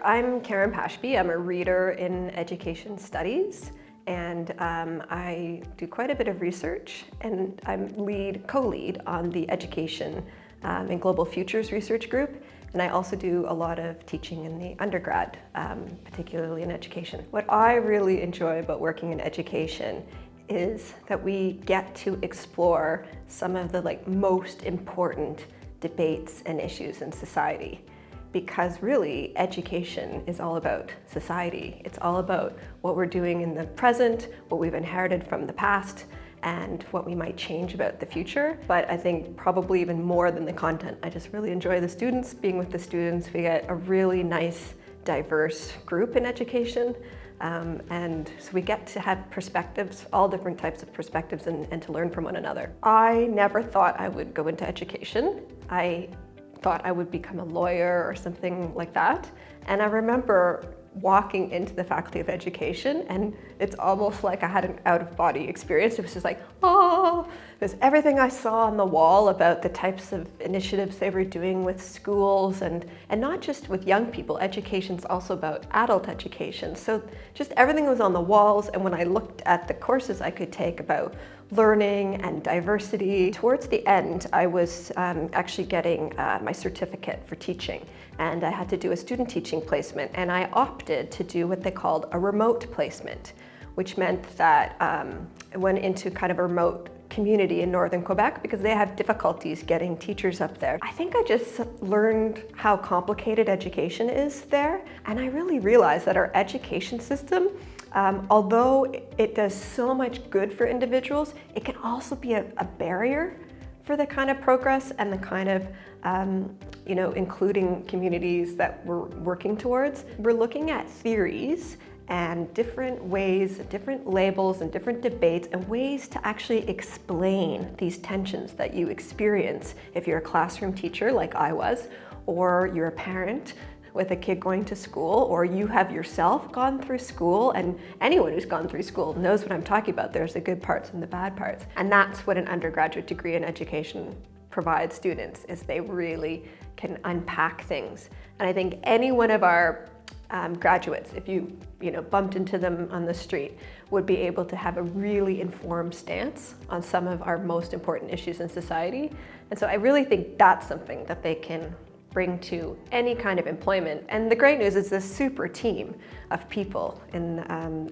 I'm Karen Pashby. I'm a reader in education studies, and I do quite a bit of research, and I'm co-lead on the education and global futures research group. And I also do a lot of teaching in the undergrad, particularly in education. What I really enjoy about working in education is that we get to explore some of the most important debates and issues in society. Because really, education is all about society. It's all about what we're doing in the present, what we've inherited from the past, and what we might change about the future. But I think probably even more than the content, I just really enjoy the students, being with the students. We get a really nice, diverse group in education. And so we get to have perspectives, all different types of perspectives, and to learn from one another. I never thought I would go into education. I thought I would become a lawyer or something like that. And I remember walking into the Faculty of Education, and it's almost like I had an out-of-body experience. It was just like, oh, there's everything I saw on the wall about the types of initiatives they were doing with schools, and not just with young people. Education's also about adult education. So just everything was on the walls, and when I looked at the courses I could take about learning and diversity, towards the end, I was actually getting my certificate for teaching, and I had to do a student teaching placement, and I opted to do what they called a remote placement, which meant that I went into kind of a remote community in northern Quebec because they have difficulties getting teachers up there. I think I just learned how complicated education is there, and I really realized that our education system, although it does so much good for individuals, it can also be a barrier for the kind of progress and the kind of including communities that we're working towards. We're looking at theories and different ways, different labels and different debates and ways to actually explain these tensions that you experience if you're a classroom teacher like I was, or you're a parent with a kid going to school, or you have yourself gone through school, and anyone who's gone through school knows what I'm talking about. There's the good parts and the bad parts. And that's what an undergraduate degree in education provides students, is they really can unpack things. And I think any one of our graduates, if you bumped into them on the street, would be able to have a really informed stance on some of our most important issues in society. And so I really think that's something that they can bring to any kind of employment. And the great news is this super team of people in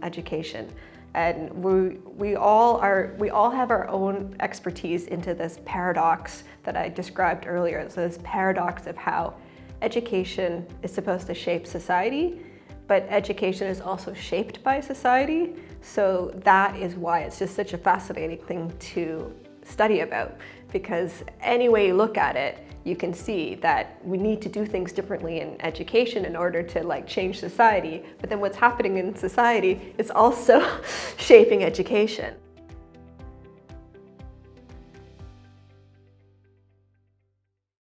education. And we all have our own expertise into this paradox that I described earlier. So this paradox of how education is supposed to shape society, but education is also shaped by society. So that is why it's just such a fascinating thing to study about, because any way you look at it, you can see that we need to do things differently in education in order to change society. But then what's happening in society is also shaping education.